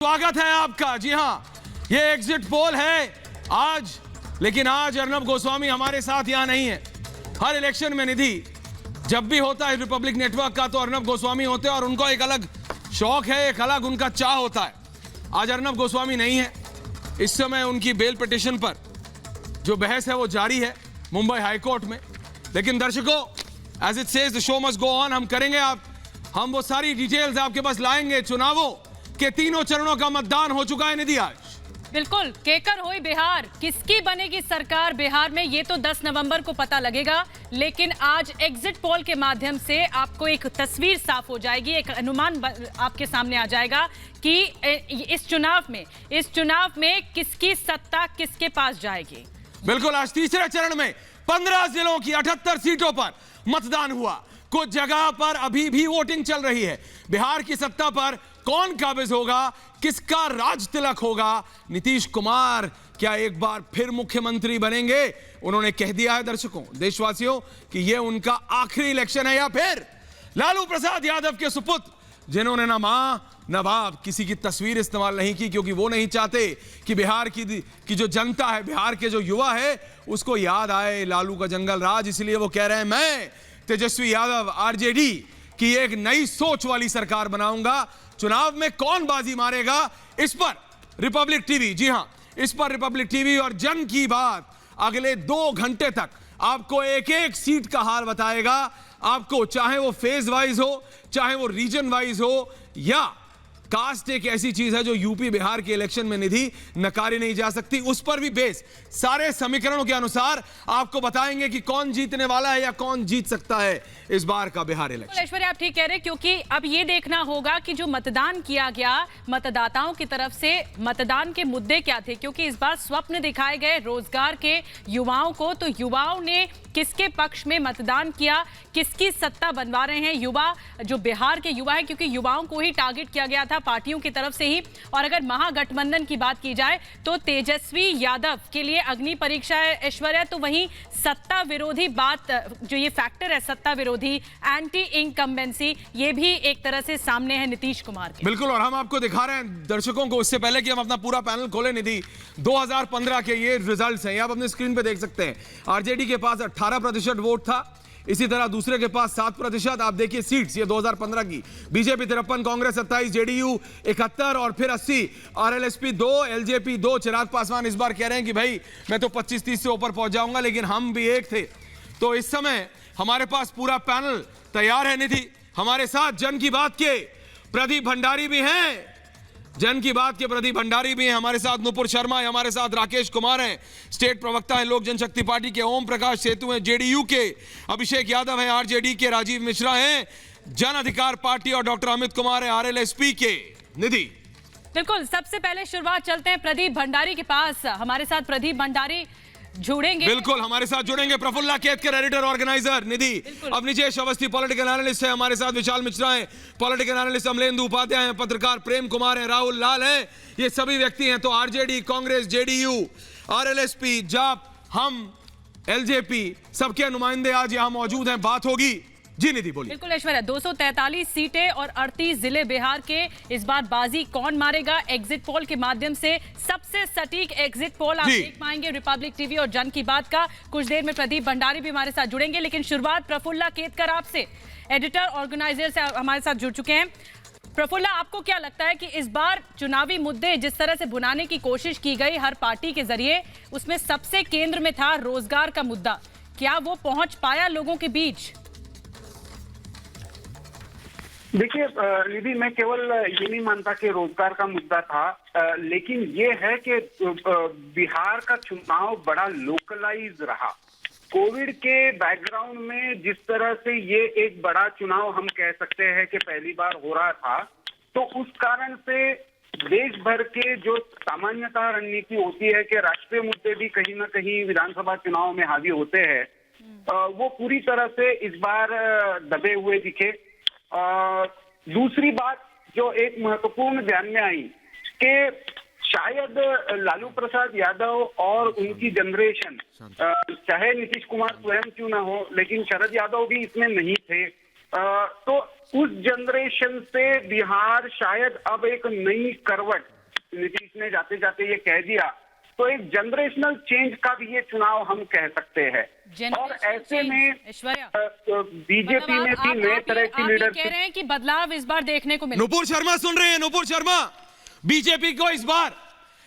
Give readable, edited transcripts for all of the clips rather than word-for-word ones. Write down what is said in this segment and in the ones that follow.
स्वागत है आपका। जी हां, ये एग्जिट पोल है आज, लेकिन आज अर्नब गोस्वामी हमारे साथ यहां नहीं है। हर इलेक्शन में निधि जब भी होता है रिपब्लिक नेटवर्क का, तो अर्नब गोस्वामी होते हैं और उनको एक अलग शौक है, एक अलग उनका चाह होता है। आज अर्नब गोस्वामी नहीं है। इस समय उनकी बेल पिटीशन पर जो बहस है वो जारी है मुंबई हाईकोर्ट में। लेकिन दर्शकों, as it says the show must go on. हम करेंगे, हम वो सारी डिटेल्स आपके पास लाएंगे। चुनावों के तीनों चरणों का मतदान हो चुका है निधि आज। बिल्कुल, केकर होई बिहार, किसकी बनेगी सरकार बिहार में, ये तो 10 नवंबर को पता लगेगा। लेकिन आज एग्जिट पोल के माध्यम से आपको एक तस्वीर साफ हो जाएगी, एक अनुमान आपके सामने आ जाएगा कि इस चुनाव में किसकी सत्ता किसके पास जाएगी। बिल्कुल, आज तीसरे चरण में 15 जिलों की 78 सीटों पर मतदान हुआ। कुछ जगह पर अभी भी वोटिंग चल रही है। बिहार की सत्ता पर कौन काबिज होगा, किसका राज तिलक होगा? नीतीश कुमार क्या एक बार फिर मुख्यमंत्री बनेंगे? उन्होंने कह दिया है दर्शकों, देशवासियों, कि यह उनका आखिरी इलेक्शन है। या फिर लालू प्रसाद यादव के सुपुत्र, जिन्होंने ना मां ना बाप, किसी की तस्वीर इस्तेमाल नहीं की, क्योंकि वो नहीं चाहते कि बिहार की जो जनता है, बिहार के जो युवा है, उसको याद आए लालू का जंगल राज। इसलिए वो कह रहे हैं, मैं तेजस्वी यादव आरजेडी की एक नई सोच वाली सरकार बनाऊंगा। चुनाव में कौन बाजी मारेगा, इस पर रिपब्लिक टीवी, जी हां, इस पर रिपब्लिक टीवी और जन की बात अगले 2 घंटे तक आपको एक एक सीट का हाल बताएगा। आपको चाहे वो फेज वाइज हो, चाहे वो रीजन वाइज हो, या कास्ट एक ऐसी चीज है जो यूपी बिहार के इलेक्शन में निधि नकारी नहीं जा सकती, उस पर भी बेस सारे समीकरणों के अनुसार आपको बताएंगे कि कौन जीतने वाला है या कौन जीत सकता है इस बार का बिहार इलेक्शन। ऐश्वर्या, आप ठीक कह रहे हैं, क्योंकि अब ये देखना होगा कि जो मतदान किया गया मतदाताओं की तरफ से, मतदान के मुद्दे क्या थे। क्योंकि इस बार स्वप्न दिखाए गए रोजगार के युवाओं को, तो युवाओं ने किसके पक्ष में मतदान किया, किसकी सत्ता बनवा रहे हैं युवा, जो बिहार के युवा है, क्योंकि युवाओं को ही टारगेट किया गया था पार्टियों की तरफ से ही। और अगर महागठबंधन की बात की जाए तो तेजस्वी यादव के लिए अग्नि परीक्षा है ऐश्वर्या। तो वहीं सत्ता विरोधी बात, जो ये फैक्टर है सत्ता विरोधी, एंटी इनकम्बेंसी, ये भी एक तरह से सामने है नीतीश कुमार के। बिल्कुल, और हम आपको दिखा रहे हैं दर्शकों को, उससे पहले कि हम अपना पूरा पैनल खोले, निधि 2015 के ये रिजल्ट्स हैं, आप अपने स्क्रीन पे देख सकते हैं। आरजेडी के पास 18% वोट था, इसी तरह दूसरे के पास 7%। आप देखिए सीट्स, ये 2015 की, बीजेपी 53, कांग्रेस 27, जेडीयू 71 और फिर 80, आरएलएसपी 2, एलजेपी 2। चिराग पासवान इस बार कह रहे हैं कि भाई मैं तो 25-30 से ऊपर पहुंच जाऊंगा, लेकिन हम भी एक थे। तो इस समय हमारे पास पूरा पैनल तैयार है निधि। हमारे साथ जन की बात के प्रदीप भंडारी भी हैं, जन की बात के प्रदीप भंडारी भी हैं हमारे साथ, नुपुर शर्मा है हमारे साथ, राकेश कुमार हैं स्टेट प्रवक्ता है लोक जनशक्ति पार्टी के, ओम प्रकाश सेतु हैं जेडीयू के, अभिषेक यादव हैं आरजेडी के, राजीव मिश्रा हैं जन अधिकार पार्टी और डॉक्टर अमित कुमार हैं आरएलएसपी के। निधि, बिल्कुल, सबसे पहले शुरुआत चलते हैं प्रदीप भंडारी के पास। हमारे साथ प्रदीप भंडारी जुड़ेंगे। बिल्कुल, हमारे साथ जुड़ेंगे प्रफुल्ला केतकर, एडिटर ऑर्गेनाइजर। निधि, अब नीचेश अवस्थी पॉलिटिकल एनालिस्ट है हमारे साथ, विशाल मिश्रा है पॉलिटिकल एनालिस्ट, अमलेंदु उपाध्याय हैं पत्रकार, प्रेम कुमार है, राहुल लाल है, ये सभी व्यक्ति हैं। तो आरजेडी, कांग्रेस, जेडीयू, आरएलएसपी, जाप, हम, एलजेपी, सबके नुमाइंदे आज यहां मौजूद हैं। बात होगी, जी निधि बोलिए। बिल्कुल ऐश्वर्या, 243 सीटें और 38 जिले बिहार के। इस बार बाजी कौन मारेगा? एग्जिट पोल के माध्यम से सबसे सटीक एग्जिट पोल आप देख पाएंगे रिपब्लिक टीवी और जन की बात का। कुछ देर में प्रदीप भंडारी भी हमारे साथ जुड़ेंगे, लेकिन शुरुआत प्रफुल्ला केतकर आपसे, एडिटर ऑर्गेनाइजर से हमारे साथ जुड़ चुके हैं। प्रफुल्ला, आपको क्या लगता है कि इस बार चुनावी मुद्दे जिस तरह से भुनाने की कोशिश की गई हर पार्टी के जरिए, उसमें सबसे केंद्र में था रोजगार का मुद्दा, क्या वो पहुंच पाया लोगों के बीच? देखिए निधि, मैं केवल ये नहीं मानता कि रोजगार का मुद्दा था, लेकिन ये है कि बिहार का चुनाव बड़ा लोकलाइज रहा। कोविड के बैकग्राउंड में जिस तरह से ये एक बड़ा चुनाव हम कह सकते हैं कि पहली बार हो रहा था, तो उस कारण से देश भर के जो सामान्यतः रणनीति होती है कि राष्ट्रीय मुद्दे भी कहीं ना कहीं विधानसभा चुनाव में हावी होते हैं, वो पूरी तरह से इस बार दबे हुए दिखे। दूसरी बात जो एक महत्वपूर्ण ध्यान में आई कि शायद लालू प्रसाद यादव और उनकी जनरेशन, चाहे नीतीश कुमार स्वयं क्यों ना हो, लेकिन शरद यादव भी इसमें नहीं थे। तो उस जनरेशन से बिहार शायद अब एक नई करवट, नीतीश ने जाते जाते ये कह दिया, तो एक जनरेशनल चेंज का भी ये चुनाव हम कह सकते हैं। और ऐसे में बीजेपी में भी नए तरह की लीडरशिप, कह रहे हैं कि बदलाव इस बार देखने को मिला। नुपुर शर्मा सुन रहे हैं? नुपुर शर्मा, बीजेपी को इस बार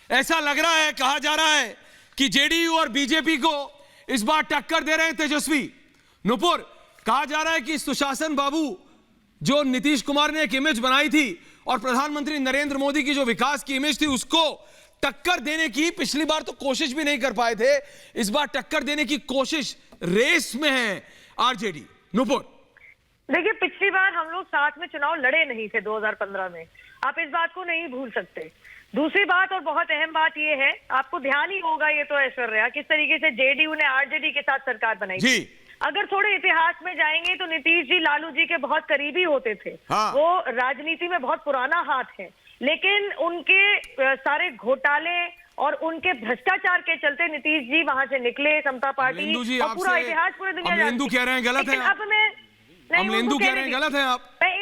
ऐसा लग रहा है, कहा जा रहा है कि जेडीयू और बीजेपी को इस बार टक्कर दे रहे हैं तेजस्वी। नुपुर, कहा जा रहा है कि सुशासन बाबू जो नीतीश कुमार ने एक इमेज बनाई थी और प्रधानमंत्री नरेंद्र मोदी की जो विकास की इमेज थी उसको टक्कर देने की पिछली बार तो कोशिश भी नहीं कर पाए थे, इस बार टक्कर देने की कोशिश रेस में है आरजेडी। नुपुर, देखिए, पिछली बार हम लोग साथ में चुनाव लड़े नहीं थे 2015 में, आप इस बात को नहीं भूल सकते। दूसरी बात और बहुत अहम बात यह है, आपको ध्यान ही होगा ये तो ऐश्वर्या, किस तरीके से जेडीयू ने आरजेडी के साथ सरकार बनाई जी। थी। अगर थोड़े इतिहास में जाएंगे तो नीतीश जी लालू जी के बहुत करीबी होते थे। हाँ। वो राजनीति में बहुत पुराना हाथ है, लेकिन उनके सारे घोटाले और उनके भ्रष्टाचार के चलते नीतीश जी वहां से निकले, समता पार्टी और पूरा इतिहास पूरी दुनिया अमलेंदु कह रहे हैं गलत है। अब मैं अमलेंदु कह रहे हैं गलत है आप। मैं